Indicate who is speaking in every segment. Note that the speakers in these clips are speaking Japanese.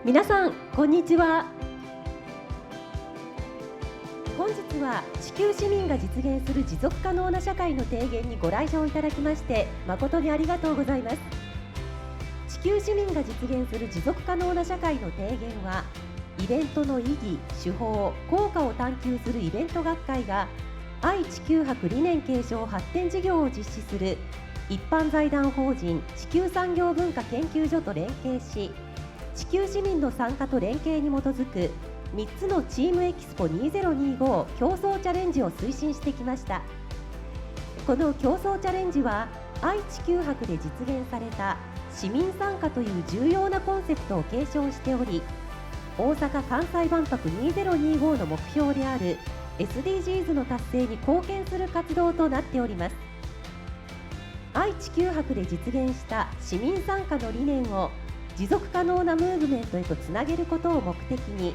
Speaker 1: 皆さんこんにちは。本日は地球市民が実現する持続可能な社会の提言にご来場いただきまして誠にありがとうございます。地球市民が実現する持続可能な社会の提言は、イベントの意義、手法、効果を探求するイベント学会が愛・地球博理念継承発展事業を実施する一般財団法人地球産業文化研究所と連携し、地球市民の参加と連携に基づく3つのチームエキスポ2025競争チャレンジを推進してきました。この競争チャレンジは愛・地球博で実現された市民参加という重要なコンセプトを継承しており、大阪・関西万博2025の目標である SDGs の達成に貢献する活動となっております。愛・地球博で実現した市民参加の理念を持続可能なムーブメントへとつなげることを目的に、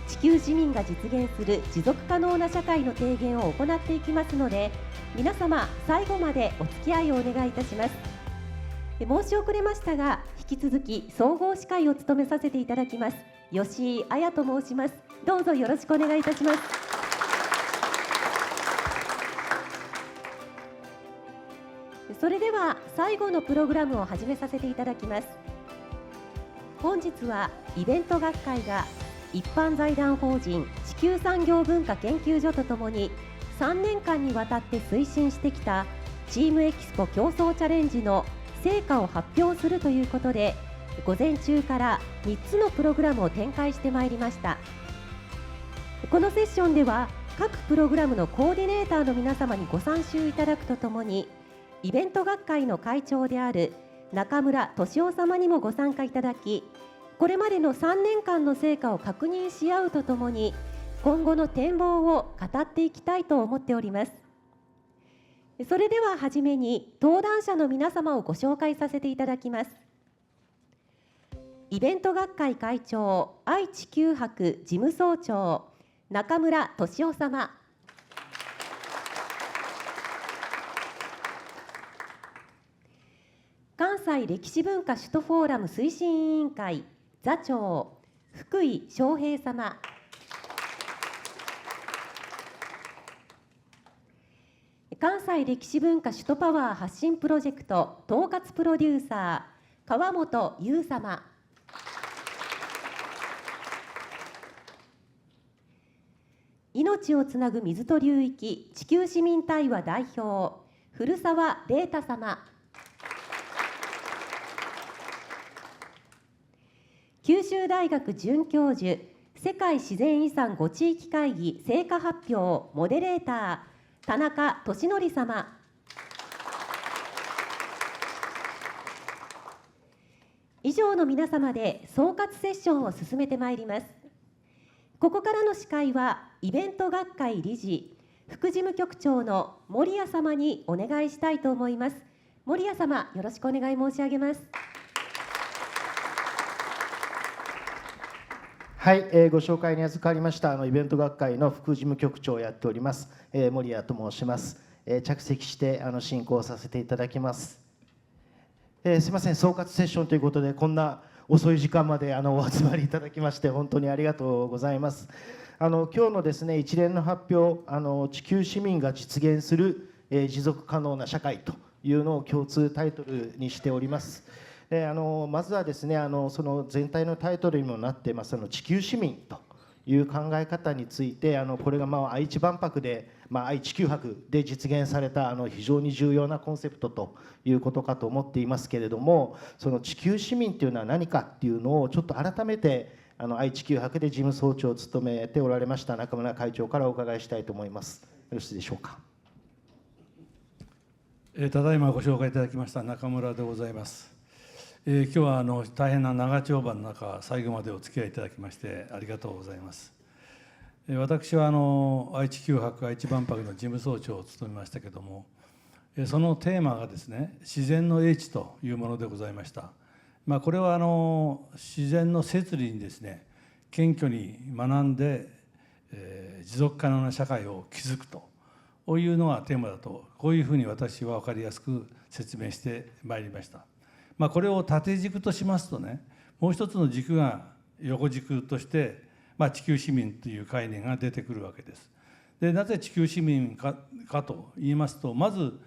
Speaker 1: 地球市民が実現する持続可能な社会の提言を行っていきますので、皆様最後までお付き合いをお願いいたします。申し遅れましたが、引き続き総合司会を務めさせていただきます吉井彩と申します。どうぞよろしくお願いいたします。それでは最後のプログラムを始めさせていただきます。本日はイベント学会が一般財団法人地球産業文化研究所とともに3年間にわたって推進してきたチームエキスポ競争チャレンジの成果を発表するということで、午前中から3つのプログラムを展開してまいりました。このセッションでは各プログラムのコーディネーターの皆様にご参集いただくとともに、イベント学会の会長である中村俊夫様にもご参加いただき、これまでの3年間の成果を確認し合うとともに、今後の展望を語っていきたいと思っております。それでははじめに登壇者の皆様をご紹介させていただきます。イベント学会会長、愛・地球博事務総長、中村俊夫様。関西歴史文化首都フォーラム推進委員会座長、福井翔平様。関西歴史文化首都パワー発信プロジェクト統括プロデューサー、川本優様。命をつなぐ水と流域地球市民対話代表、古澤玲太様。九州大学准教授、世界自然遺産5地域会議成果発表モデレーター、田中俊則様。以上の皆様で総括セッションを進めてまいります。ここからの司会はイベント学会理事、副事務局長の守屋様にお願いしたいと思います。守屋様、よろしくお願い申し上げます。
Speaker 2: はい、ご紹介に預かりましたイベント学会の副事務局長をやっております、守屋と申します。着席して進行させていただきます。すみません、総括セッションということでこんな遅い時間までお集まりいただきまして本当にありがとうございます。今日のですね、一連の発表、地球市民が実現する持続可能な社会というのを共通タイトルにしております。まずはですね、その全体のタイトルにもなっています地球市民という考え方について、これが愛知万博で、愛・地球博で実現された非常に重要なコンセプトということかと思っていますけれども、その地球市民というのは何かっていうのをちょっと改めて愛・地球博で事務総長を務めておられました中村会長からお伺いしたいと思います。よろしいでしょうか。
Speaker 3: ただいまご紹介いただきました中村でございます。今日は大変な長丁場の中、最後までお付き合いいただきましてありがとうございます。私は愛・地球博愛知万博の事務総長を務めましたけども、そのテーマがですね、自然の英知というものでございました。これは自然の摂理にですね、謙虚に学んで、持続可能な社会を築くというのがテーマだと、こういうふうに私は分かりやすく説明してまいりました。これを縦軸としますとね、もう一つの軸が横軸として、地球市民という概念が出てくるわけです。でなぜ地球市民かと言いますと、まず、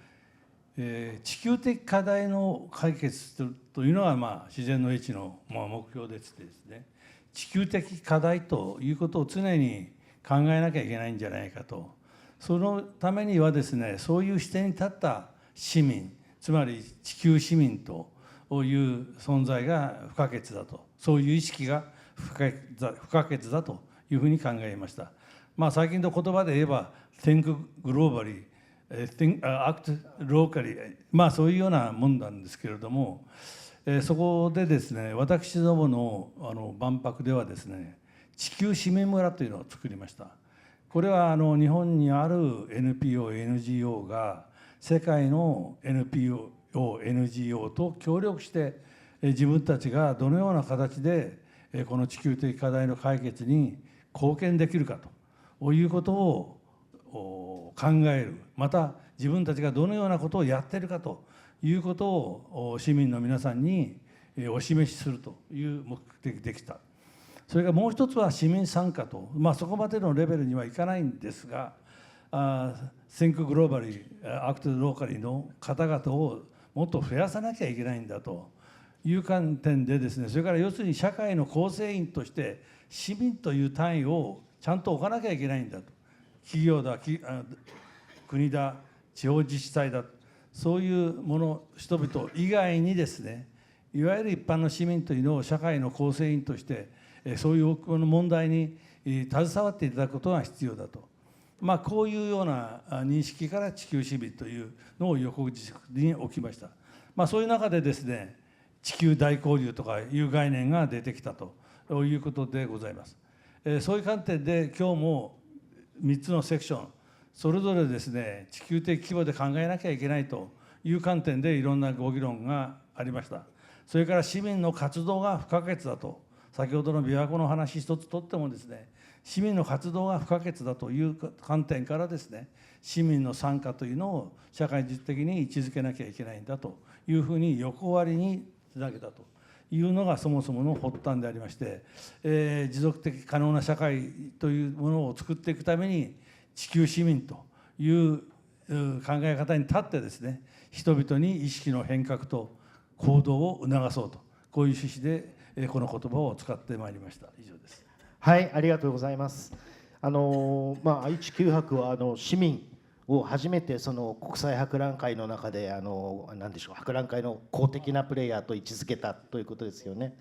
Speaker 3: 地球的課題の解決というのが、自然の英知の、目標でしてですね、地球的課題ということを常に考えなきゃいけないんじゃないかと。そのためにはですね、そういう視点に立った市民、つまり地球市民という存在が不可欠だと、そういう意識が不可欠だというふうに考えました。最近の言葉で言えば Think globally, act locally、そういうようなもんなんですけれども、そこでですね、私どもの万博ではですね、地球市民村というのを作りました。これは日本にある NPO、NGO が世界の NPO、NGO と協力して自分たちがどのような形でこの地球的課題の解決に貢献できるかということを考える、また自分たちがどのようなことをやっているかということを市民の皆さんにお示しするという目的できた。それからもう一つは市民参加と、そこまでのレベルにはいかないんですが、Think globally, act locally の方々をもっと増やさなきゃいけないんだという観点でですね、それから要するに社会の構成員として市民という単位をちゃんと置かなきゃいけないんだと。企業だ、国だ、地方自治体だ、そういうもの、人々以外にですね、いわゆる一般の市民というのを社会の構成員としてそういう問題に携わっていただくことが必要だと。こういうような認識から地球市民というのを横軸に置きました。そういう中でですね、地球大交流とかいう概念が出てきたということでございます。そういう観点で今日も3つのセクション、それぞれですね、地球的規模で考えなきゃいけないという観点でいろんなご議論がありました。それから市民の活動が不可欠だと、先ほどの琵琶湖の話一つとってもですね、市民の活動が不可欠だという観点からですね、市民の参加というのを社会実的に位置づけなきゃいけないんだというふうに横割りにつなげたというのがそもそもの発端でありまして、持続的可能な社会というものを作っていくために地球市民という考え方に立ってですね、人々に意識の変革と行動を促そうと、こういう趣旨でこの言葉を使ってまいりました。以上です。
Speaker 2: はい、ありがとうございます。愛・地球博は市民を初めてその国際博覧会の中で何でしょう、博覧会の公的なプレイヤーと位置づけたということですよね。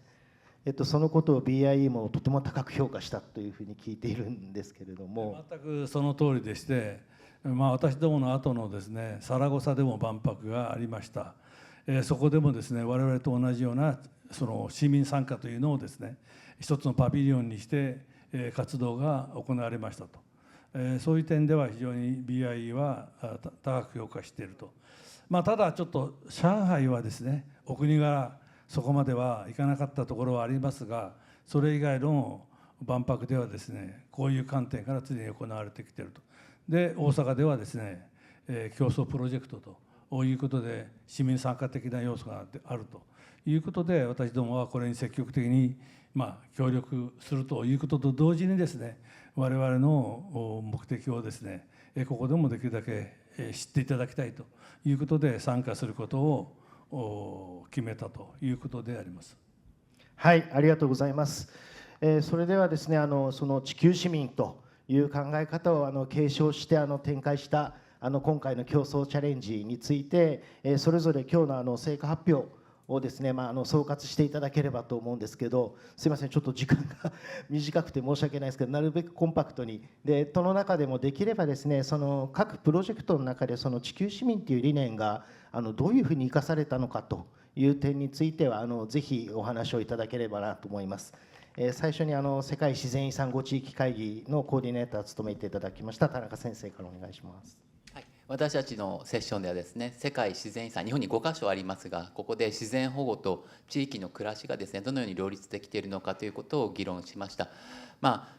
Speaker 2: そのことを BIE もとても高く評価したというふうに聞いているんですけれども。
Speaker 3: 全くその通りでして、私どもの後のですね、サラゴサでも万博がありました。そこでもですね、我々と同じようなその市民参加というのをですね、一つのパビリオンにして活動が行われましたと。そういう点では非常に BIE は高く評価していると。ただちょっと上海はですね、お国柄そこまでは行かなかったところはありますが、それ以外の万博ではですね、こういう観点から常に行われてきていると。で大阪ではですね、競争プロジェクトということで市民参加的な要素があるということで、私どもはこれに積極的に協力するということと同時にですね、我々の目的をですね、ここでもできるだけ知っていただきたいということで参加することを決めたということであります。
Speaker 2: はい、ありがとうございます。それではですね、その地球市民という考え方を継承して展開した今回の競争チャレンジについて、それぞれ今日の成果発表をですね、総括していただければと思うんですけど、すいません、ちょっと時間が短くて申し訳ないですけど、なるべくコンパクトに、でその中でもできればですね、その各プロジェクトの中でその地球市民という理念がどういうふうに生かされたのかという点についてはぜひお話をいただければなと思います。最初に世界自然遺産5地域会議のコーディネーターを務めていただきました田中先生からお願いします。
Speaker 4: 私たちのセッションではですね、世界自然遺産、日本に5カ所ありますが、ここで自然保護と地域の暮らしがですね、どのように両立できているのかということを議論しました。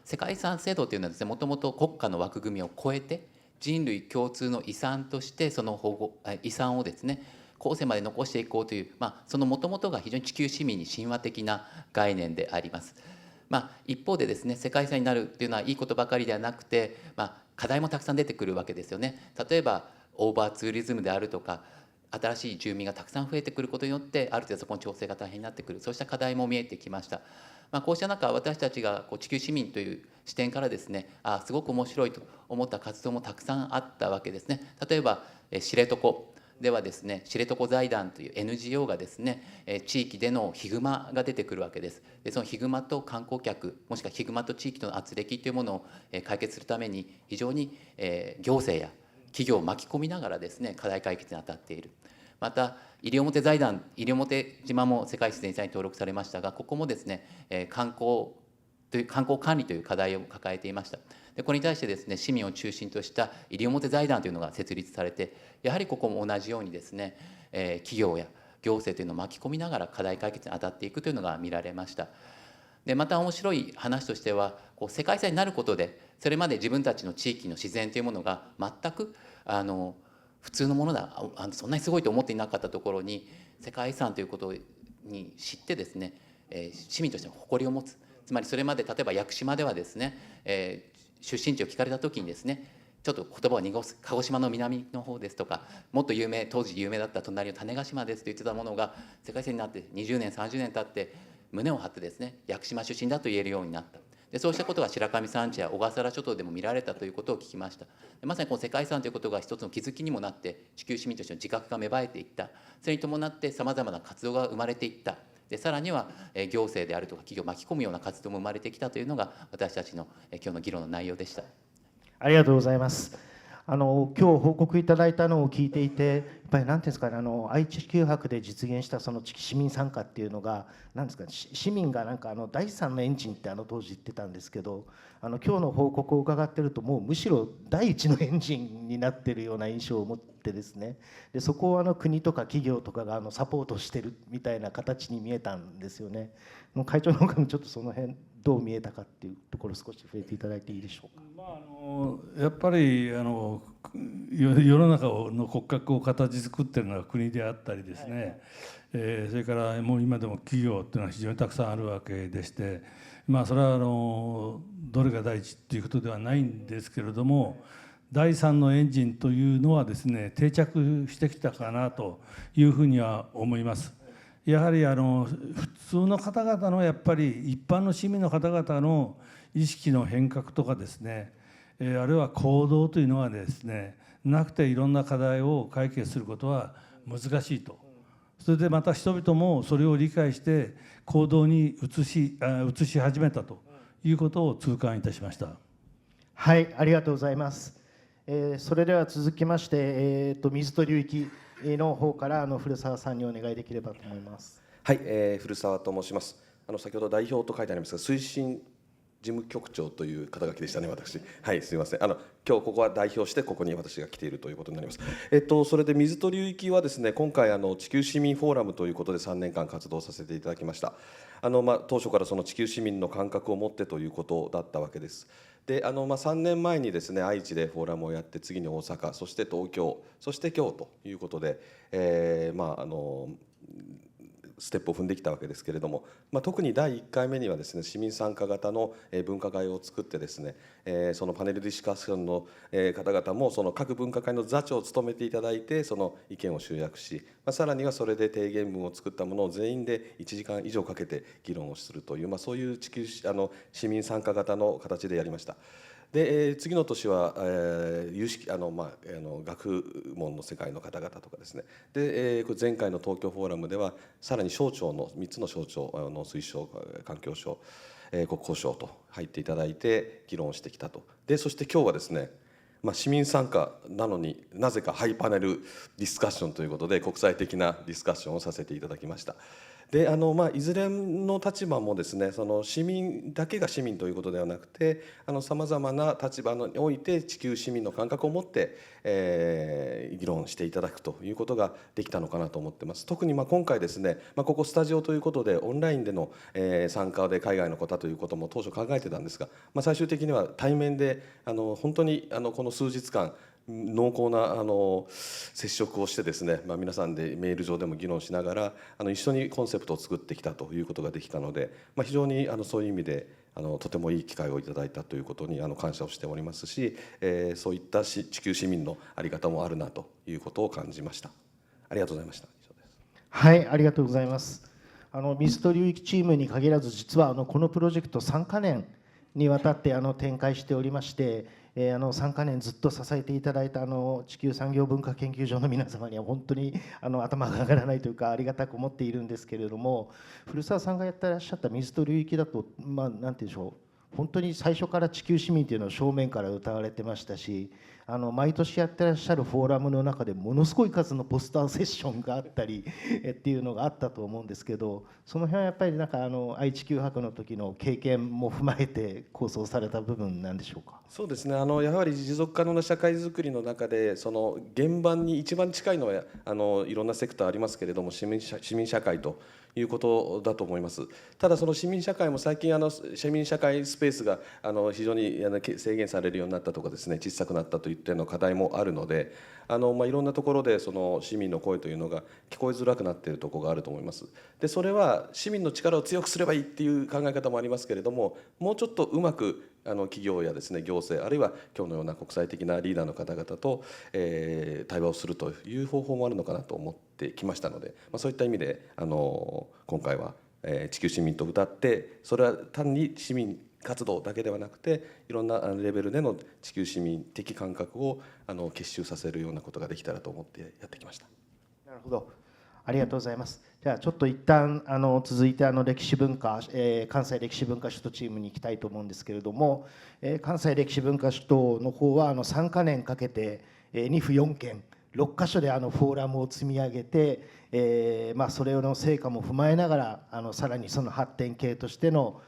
Speaker 4: 世界遺産制度というのはですね、もともと国家の枠組みを超えて人類共通の遺産としてその遺産をですね、後世まで残していこうという、そのもともとが非常に地球市民に親和的な概念であります。一方でですね、世界遺産になるっていうのはいいことばかりではなくて、課題もたくさん出てくるわけですよね。例えばオーバーツーリズムであるとか、新しい住民がたくさん増えてくることによってある程度そこの調整が大変になってくる、そうした課題も見えてきました。こうした中、私たちが地球市民という視点からですね、すごく面白いと思った活動もたくさんあったわけですね。例えば知床ではですね、知床財団という NGO がですね、地域でのヒグマが出てくるわけです。でそのヒグマと観光客、もしくはヒグマと地域との軋轢というものを解決するために非常に行政や企業を巻き込みながらですね、課題解決に当たっている。また西表財団、西表島も世界自然遺産に登録されましたが、ここもですね、観光管理という課題を抱えていました。でこれに対してですね、市民を中心とした西表財団というのが設立されて、やはりここも同じようにですね、企業や行政というのを巻き込みながら課題解決に当たっていくというのが見られました。でまた面白い話としては、世界遺産になることでそれまで自分たちの地域の自然というものが全く普通のものだ、そんなにすごいと思っていなかったところに世界遺産ということに知ってですね、市民としての誇りを持つ。つまりそれまで例えば屋久島ではですね、出身地を聞かれた時にですね、ちょっと言葉を濁す、鹿児島の南の方ですとか、もっと当時有名だった隣の種子島ですと言ってたものが、世界遺産になって20年30年経って胸を張ってですね、屋久島出身だと言えるようになった。でそうしたことが白神山地や小笠原諸島でも見られたということを聞きました。でまさにこの世界遺産ということが一つの気づきにもなって、地球市民としての自覚が芽生えていった。それに伴ってさまざまな活動が生まれていった。でさらには行政であるとか企業を巻き込むような活動も生まれてきたというのが私たちの今日の議論の内容でした。
Speaker 2: ありがとうございます。今日報告いただいたのを聞いていて、やっぱり何ていうんですかね、愛・地球博で実現したその市民参加っていうのが、何ですか、市民が第三のエンジンって当時言ってたんですけど、今日の報告を伺ってると、もうむしろ第一のエンジンになってるような印象を持ってですね、でそこを国とか企業とかがサポートしてるみたいな形に見えたんですよね。会長の方からちょっとその辺どう見えたかっていうところ、少し触れていただいていいでしょうか。
Speaker 3: やっぱり世の中の骨格を形作っているのは国であったりですね、それからもう今でも企業っていうのは非常にたくさんあるわけでして、それはどれが第一っていうことではないんですけれども、第三のエンジンというのはですね、定着してきたかなというふうには思います。やはり普通の方々のやっぱり一般の市民の方々の意識の変革とかですね、あるいは行動というのはですね、なくていろんな課題を解決することは難しいと。それでまた人々もそれを理解して行動に移し始めたということを痛感いたしました。
Speaker 2: はい、ありがとうございます。それでは続きまして、水と流域の方から古澤さんにお願いできればと思います。
Speaker 5: はい、古澤と申します。先ほど代表と書いてありますが、推進事務局長という肩書きでしたね、私。はい、すみません。今日ここは代表してここに私が来ているということになります。それで水と流域はですね、今回地球市民フォーラムということで3年間活動させていただきました。当初からその地球市民の感覚を持ってということだったわけです。で3年前にですね、愛知でフォーラムをやって、次に大阪、そして東京、そして今日ということで、ステップを踏んできたわけですけれども、特に第1回目にはですね、市民参加型の分科会を作ってですね、そのパネルディスカッションの方々もその各分科会の座長を務めていただいて、その意見を集約し、さらにはそれで提言文を作ったものを全員で1時間以上かけて議論をするという、そういう市民参加型の形でやりました。で次の年は、有識学問の世界の方々とかですね、で前回の東京フォーラムではさらに省庁の3つの省庁、農水省、環境省、国交省と入っていただいて議論をしてきたと。でそして今日はですね、市民参加なのになぜかハイパネルディスカッションということで国際的なディスカッションをさせていただきました。でいずれの立場もですね、その市民だけが市民ということではなくて、さまざまな立場において地球市民の感覚を持って、議論していただくということができたのかなと思ってます。特に今回ですね、ここスタジオということでオンラインでの、参加で海外の方ということも当初考えてたんですが、最終的には対面で本当にこの数日間濃厚な接触をしてですね、皆さんでメール上でも議論しながら一緒にコンセプトを作ってきたということができたので、非常にそういう意味でとてもいい機会をいただいたということに感謝をしておりますし、そういった地球市民の在り方もあるなということを感じました。ありがとうございました。以上です。
Speaker 2: はい、ありがとうございます。水と流域チームに限らず、実はこのプロジェクト3カ年にわたって展開しておりまして、3カ年ずっと支えていただいた地球産業文化研究所の皆様には本当に頭が上がらないというか、ありがたく思っているんですけれども、古澤さんがやってらっしゃった水と流域だと、なんて言うんでしょう、本当に最初から地球市民というのを正面から歌われてましたし、毎年やってらっしゃるフォーラムの中でものすごい数のポスターセッションがあったりっていうのがあったと思うんですけど、その辺はやっぱり愛・地球博の時の経験も踏まえて構想された部分なんでしょうか。
Speaker 5: そうですね、やはり持続可能な社会づくりの中でその現場に一番近いのはいろんなセクターありますけれども、市民社会ということだと思います。ただその市民社会も最近市民社会スペースが非常に制限されるようになったとかですね、小さくなったといったような課題もあるので、いろんなところでその市民の声というのが聞こえづらくなっているところがあると思います。でそれは市民の力を強くすればいいっていう考え方もありますけれども、もうちょっとうまく企業やですね、行政、あるいは今日のような国際的なリーダーの方々と、対話をするという方法もあるのかなと思ってきましたので、そういった意味で今回は、地球市民と歌って、それは単に市民活動だけではなくて、いろんなレベルでの地球市民的感覚を結集させるようなことができたらと思ってやってきました。
Speaker 2: なるほど、ありがとうございます。じゃあちょっと一旦続いて歴史文化、関西歴史文化首都チームに行きたいと思うんですけれども、関西歴史文化首都の方は3カ年かけて2府4県6カ所でフォーラムを積み上げて、それの成果も踏まえながらさらにその発展系としての、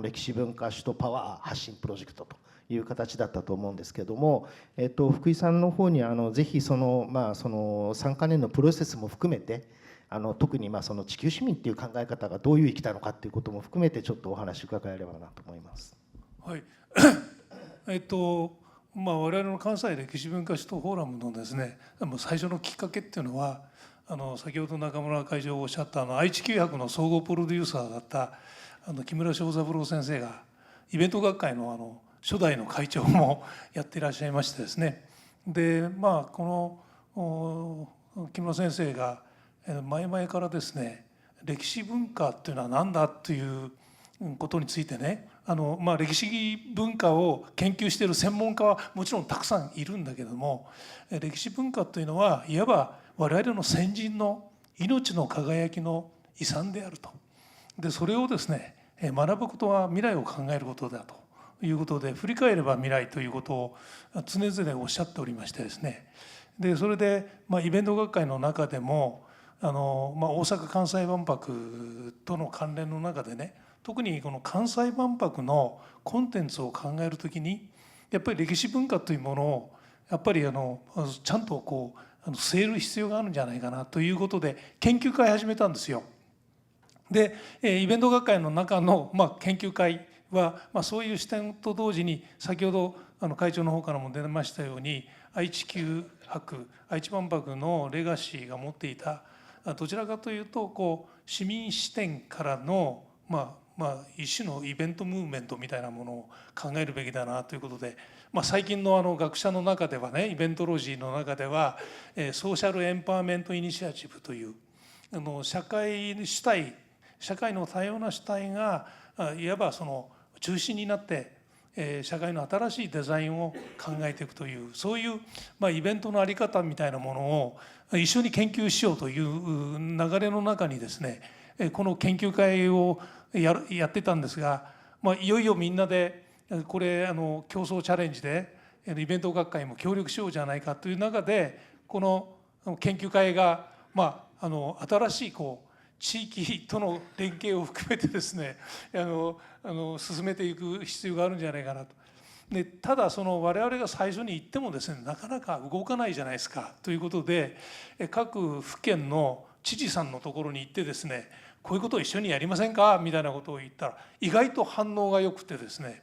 Speaker 2: 歴史文化首都パワー発信プロジェクトという形だったと思うんですけれども、福井さんの方にぜひその3カ年のプロセスも含めて、特にその地球市民っていう考え方がどういう生きたのかっていうことも含めてちょっとお話伺えればなと思います。
Speaker 6: はい我々の関西歴史文化首都フォーラムのですね、最初のきっかけっていうのは先ほど中村会長がおっしゃった愛・地球博の総合プロデューサーだった木村正三郎先生がイベント学会の初代の会長もやっていらっしゃいましてですね、でこの木村先生が前々からですね、歴史文化っていうのは何だということについてね、歴史文化を研究している専門家はもちろんたくさんいるんだけども、歴史文化というのはいわば我々の先人の命の輝きの遺産であると。でそれをですね、学ぶことは未来を考えることだということで、振り返れば未来ということを常々おっしゃっておりましてですね、でそれで、イベント学会の中でも大阪・関西万博との関連の中でね、特にこの関西万博のコンテンツを考えるときにやっぱり歴史文化というものをやっぱりちゃんと据える必要があるんじゃないかなということで研究会始めたんですよ。でイベント学会の中の研究会はそういう視点と同時に、先ほど会長の方からも出ましたように、愛・地球博、愛知万博のレガシーが持っていた、どちらかというと市民視点からの一種のイベントムーブメントみたいなものを考えるべきだなということで、最近の学者の中ではね、イベントロジーの中ではソーシャルエンパワーメントイニシアチブという社会主体、社会の多様な主体がいわばその中心になって社会の新しいデザインを考えていくという、そういうイベントの在り方みたいなものを一緒に研究しようという流れの中にですね、この研究会をやってたんですが、いよいよみんなでこれ競争チャレンジでイベント学会も協力しようじゃないかという中で、この研究会が新しい地域との連携を含めてですね、進めていく必要があるんじゃないかなと。でただ我々が最初に言ってもですね、なかなか動かないじゃないですかということで、各府県の知事さんのところに行ってですね、こういうことを一緒にやりませんかみたいなことを言ったら意外と反応が良くてですね、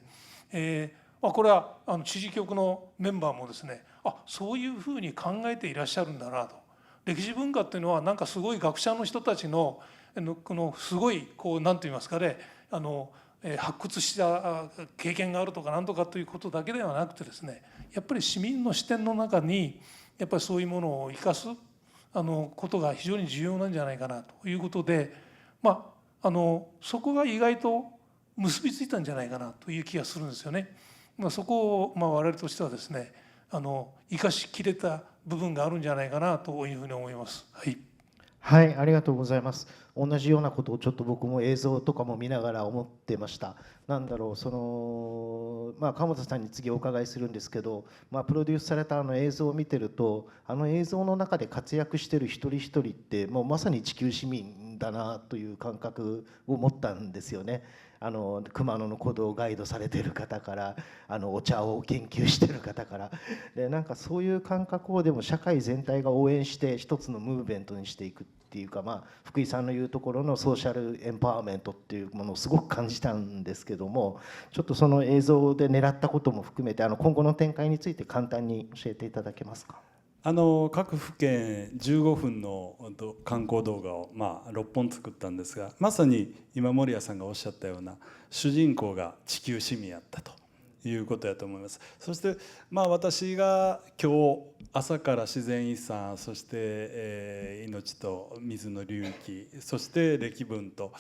Speaker 6: これは知事局のメンバーもですね、そういうふうに考えていらっしゃるんだなと。歴史文化っていうのはなんかすごい学者の人たちのこのすごいこう何と言いますかね、発掘した経験があるとかなんとかということだけではなくてですね、やっぱり市民の視点の中にやっぱりそういうものを生かすことが非常に重要なんじゃないかなということで、そこが意外と結びついたんじゃないかなという気がするんですよね。そこを我々としてはですね、生かしきれた部分があるんじゃないかなというふうに思います。はい。
Speaker 2: はい、ありがとうございます。同じようなことをちょっと僕も映像とかも見ながら思ってました。なんだろう、川本さんに次お伺いするんですけど、プロデュースされた映像を見てると、映像の中で活躍してる一人一人ってもうまさに地球市民だなという感覚を持ったんですよね。熊野の古道をガイドされている方からお茶を研究している方からで、なんかそういう感覚をでも社会全体が応援して一つのムーブメントにしていくっていうか、福井さんの言うところのソーシャルエンパワーメントっていうものをすごく感じたんですけども、ちょっとその映像で狙ったことも含めて今後の展開について簡単に教えていただけますか。
Speaker 7: 各府県15分の観光動画を6本作ったんですが、まさに今守屋さんがおっしゃったような主人公が地球市民やったということやと思います。そして私が今日朝から自然遺産、そして、命と水の流域、そして歴文と、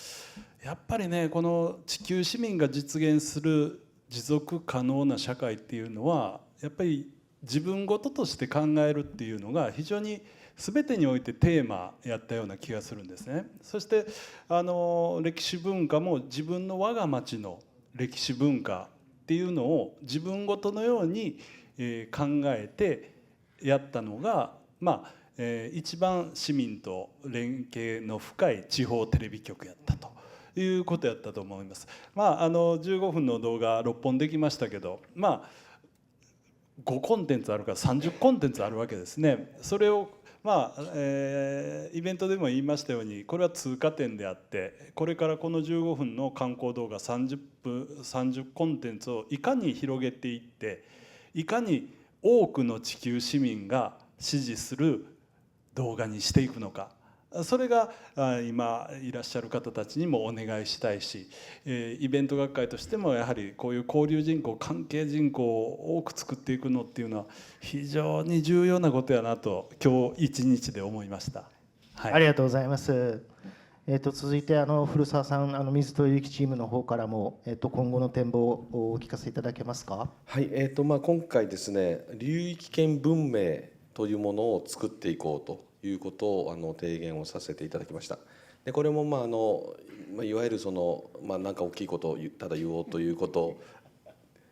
Speaker 7: やっぱりね、この地球市民が実現する持続可能な社会っていうのはやっぱり自分事として考えるっていうのが非常に全てにおいてテーマやったような気がするんですね。そして歴史文化も自分の我が町の歴史文化っていうのを自分事のように考えてやったのが一番市民と連携の深い地方テレビ局やったということやったと思います。15分の動画6本できましたけど、5コンテンツあるから30コンテンツあるわけですね。それをイベントでも言いましたように、これは通過点であって、これからこの15分の観光動画30コンテンツをいかに広げていって、いかに多くの地球市民が支持する動画にしていくのか、それが今いらっしゃる方たちにもお願いしたいし、イベント学会としてもやはりこういう交流人口、関係人口を多く作っていくのっていうのは非常に重要なことやなと今日一日で思いました。はい、
Speaker 2: ありがとうございます。続いて古澤さん、水と流域チームの方からも、今後の展望をお聞かせいただけますか。
Speaker 5: はい、今回ですね、流域圏文明というものを作っていこうということを提言をさせていただきました。でこれもいわゆるなんか大きいことをただ言おうということ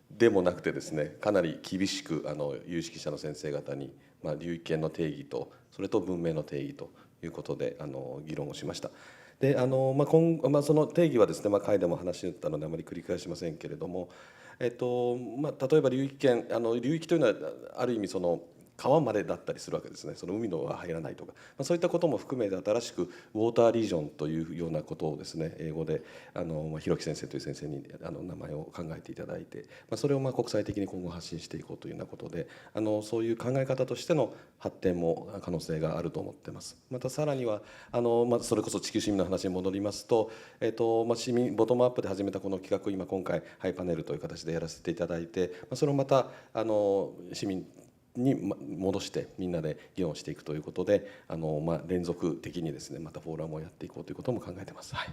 Speaker 5: でもなくてですね、かなり厳しく有識者の先生方に流域圏の定義とそれと文明の定義ということで議論をしました。でその定義はですね、会でも話しったのであまり繰り返しませんけれども、例えば流域圏流域というのはある意味川までだったりするわけですね。その海のは入らないとか、そういったことも含めて新しくウォーターリージョンというようなことをですね、英語で弘樹先生という先生に名前を考えていただいて、それを国際的に今後発信していこうというようなことで、そういう考え方としての発展も可能性があると思ってます。またさらにはそれこそ地球市民の話に戻りますと、市民ボトムアップで始めたこの企画を今回ハイパネルという形でやらせていただいて、それをまた市民に戻してみんなで議論していくということで連続的にですね、またフォーラムをやっていこうということも考えています。はい、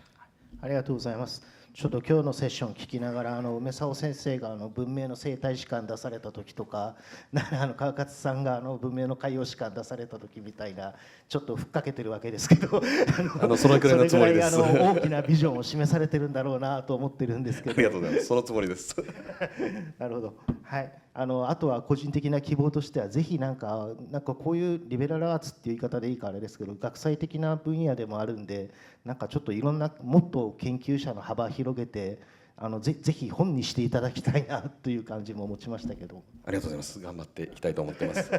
Speaker 2: ありがとうございます。ちょっと今日のセッション聞きながら梅沢先生が文明の生態史観出された時とか川勝さんが文明の海洋史観出された時みたいなちょっとふっかけてるわけですけど
Speaker 5: そのくらいのつもりです。
Speaker 2: 大きなビジョンを示されてるんだろうなと思ってるんですけど
Speaker 5: ありがとうございます。そのつもりです。
Speaker 2: なるほど。はい。あとは個人的な希望としてはぜひなんかこういうリベラルアーツっていう言い方でいいかあれですけど、学際的な分野でもあるんで、なんかちょっといろんなもっと研究者の幅広げてぜひ本にしていただきたいなという感じも持ちましたけど。
Speaker 5: ありがとうございます。頑張っていきたいと思ってます。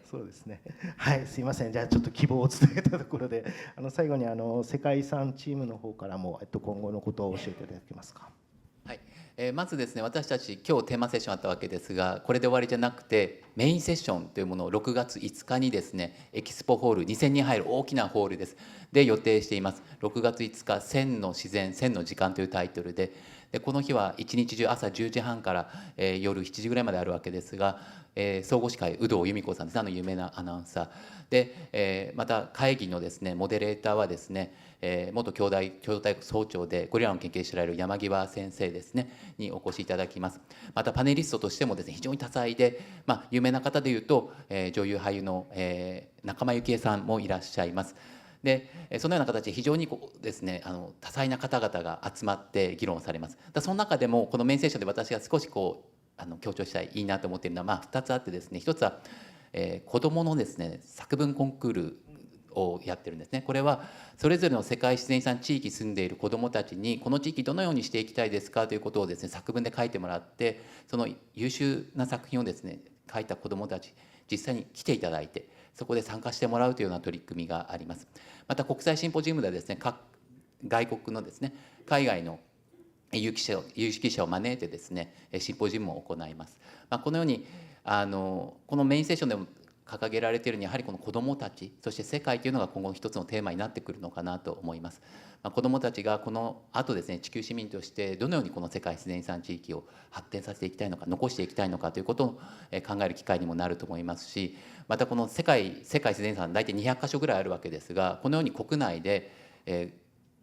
Speaker 2: そうですね。はい、すいません。じゃあちょっと希望を伝えたところで、最後に世界遺産チームの方からも今後のことを教えていただけますか。
Speaker 4: はい、まずですね、私たち今日テーマセッションあったわけですが、これで終わりじゃなくてメインセッションというものを6月5日にですね、エキスポホール2000人入る大きなホールですで予定しています。6月5日1000の自然1000の時間というタイトルで、この日は一日中朝10時半から、夜7時ぐらいまであるわけですが、総合司会有働由美子さんです、有名なアナウンサーで、また会議のですねモデレーターはですね、元京都大学総長でゴリラの研究してられる山際先生ですねにお越しいただきます。またパネリストとしてもですね非常に多彩で、有名な方でいうと、女優俳優の、仲間由紀恵さんもいらっしゃいます。でそのような形で非常にですね、多彩な方々が集まって議論されます。その中でもこのメインセッションで私が少し強調したいいいなと思っているのは、2つあってですね、1つは、子どものですね作文コンクールをやってるんですね。これはそれぞれの世界自然遺産地域に住んでいる子どもたちにこの地域どのようにしていきたいですかということをですね作文で書いてもらって、その優秀な作品をですね書いた子どもたち実際に来ていただいて、そこで参加してもらうというような取り組みがあります。また国際シンポジウムではですね、外国のですね海外の有識者を招いてですねシンポジウムを行います。このようにこのメインセッションでも掲げられているように、やはりこの子どもたち、そして世界というのが今後一つのテーマになってくるのかなと思います。子どもたちがこの後ですね、地球市民としてどのようにこの世界自然遺産地域を発展させていきたいのか、残していきたいのかということを考える機会にもなると思いますし、またこの世界自然遺産大体200カ所ぐらいあるわけですが、このように国内で、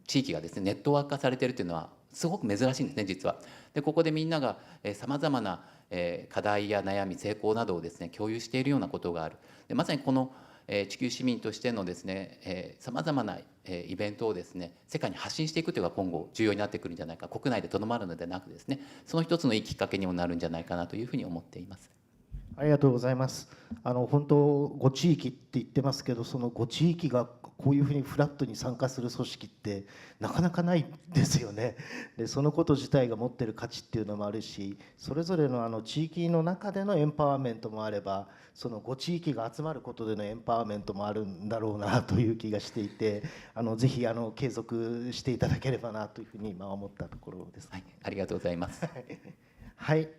Speaker 4: 地域がですねネットワーク化されているというのはすごく珍しいんですね、実は。でここでみんながさまざまな課題や悩み、成功などをですね共有しているようなことがある。でまさにこの地球市民としてのですねさまざまなイベントをですね世界に発信していくというのが今後重要になってくるんじゃないか、国内でとどまるのではなくですね、その一つのいいきっかけにもなるんじゃないかなというふうに思っています。
Speaker 2: ありがとうございます。本当5地域って言ってますけど、その5地域がこういうふうにフラットに参加する組織ってなかなかないですよね。でそのこと自体が持ってる価値っていうのもあるし、それぞれの地域の中でのエンパワーメントもあれば、その5地域が集まることでのエンパワーメントもあるんだろうなという気がしていて、ぜひ継続していただければなというふうに今思ったところです。
Speaker 4: はい、ありがとうございます。
Speaker 2: はい、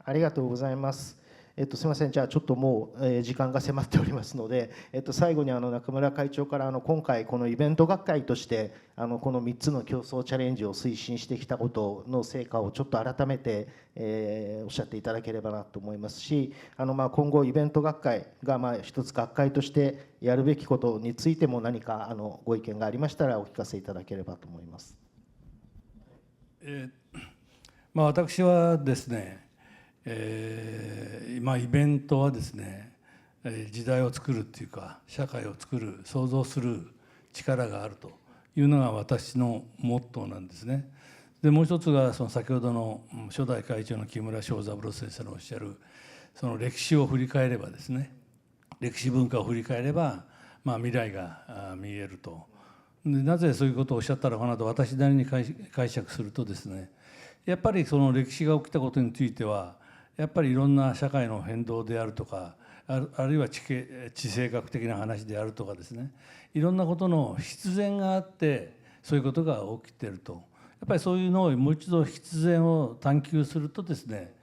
Speaker 2: ありがとうございます。すみません、じゃあちょっともう時間が迫っておりますので、最後に中村会長から今回このイベント学会としてこの3つの競争チャレンジを推進してきたことの成果をちょっと改めておっしゃっていただければなと思いますし、今後イベント学会が一つ学会としてやるべきことについても何かご意見がありましたらお聞かせいただければと思います。
Speaker 3: 私はですね、イベントはですね時代を作るっていうか社会を作る創造する力があるというのが私のモットーなんですね。でもう一つがその先ほどの初代会長の木村庄三郎先生のおっしゃるその歴史を振り返ればですね、歴史文化を振り返れば、未来が見えると。でなぜそういうことをおっしゃったのかなと私なりに解釈するとですね、やっぱりその歴史が起きたことについてはやっぱりいろんな社会の変動であるとか、あるいは地政学的な話であるとかですね、いろんなことの必然があってそういうことが起きていると。やっぱりそういうのをもう一度必然を探求するとですね、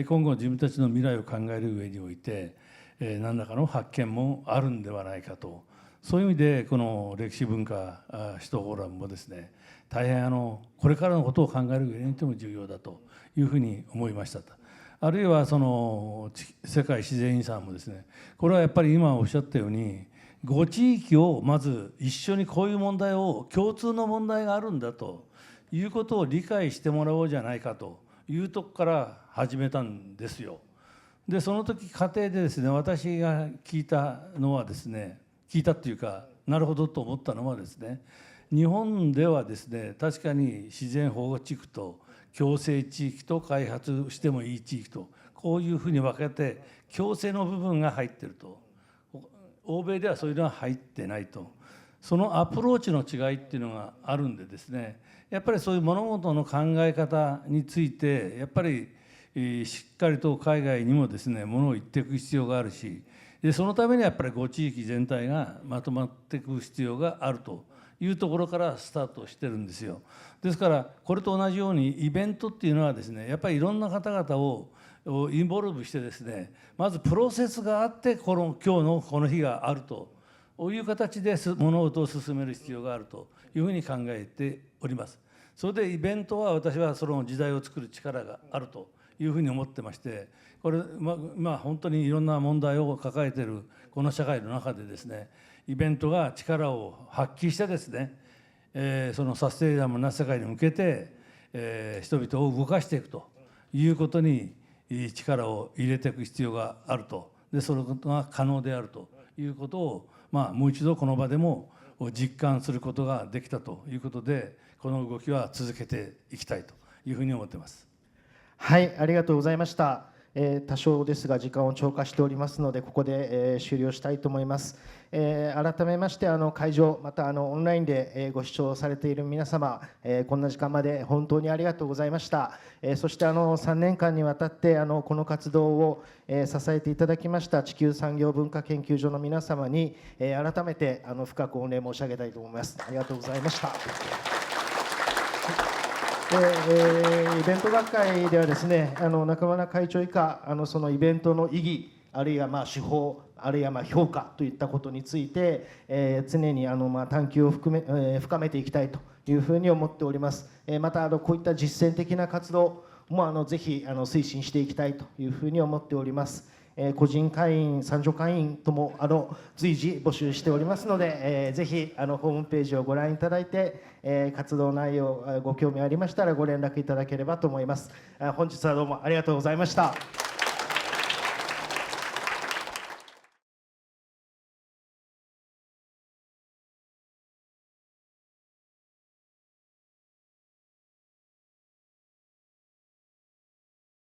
Speaker 3: 今後自分たちの未来を考える上において何らかの発見もあるんではないかと。そういう意味でこの歴史文化首都フォーラムもですね大変これからのことを考える上においても重要だというふうに思いましたと。あるいはその世界自然遺産もですね、これはやっぱり今おっしゃったように5地域をまず一緒にこういう問題を共通の問題があるんだということを理解してもらおうじゃないかというとこから始めたんですよ。でその時過程でですね、私が聞いたのはですね、聞いたっていうかなるほどと思ったのはですね、日本ではですね確かに自然保護地区と共生地域と開発してもいい地域とこういうふうに分けて共生の部分が入ってると。欧米ではそういうのは入ってないと。そのアプローチの違いっていうのがあるんでですね、やっぱりそういう物事の考え方についてやっぱりしっかりと海外にもですねものを言っていく必要があるし、でそのためにはやっぱり5地域全体がまとまっていく必要があるというところからスタートしてるんですよ。ですからこれと同じようにイベントっていうのはですね、やっぱりいろんな方々をインボルブしてですね、まずプロセスがあって今日のこの日があるという形で物事を進める必要があるというふうに考えております。それでイベントは私はその時代を作る力があるというふうに思ってまして、これ本当にいろんな問題を抱えているこの社会の中でですね、イベントが力を発揮してですね、そのサステイナブルな世界に向けて、人々を動かしていくということに力を入れていく必要があると。でそれが可能であるということを、もう一度この場でも実感することができたということで、この動きは続けていきたいというふうに思っています。
Speaker 2: はい、ありがとうございました。多少ですが時間を超過しておりますので、ここで終了したいと思います。改めまして会場またオンラインでご視聴されている皆様、こんな時間まで本当にありがとうございました。そして3年間にわたってこの活動を支えていただきました地球産業文化研究所の皆様に改めて深く御礼申し上げたいと思います。ありがとうございました。イベント学会ではですね、中村会長以下そのイベントの意義、あるいは手法、あるいは評価といったことについて、常に探求を深めていきたいというふうに思っております。またこういった実践的な活動もぜひ推進していきたいというふうに思っております。個人会員、参助会員とも随時募集しておりますので、ぜひホームページをご覧いただいて、活動内容ご興味ありましたらご連絡いただければと思います。本日はどうもありがとうございました。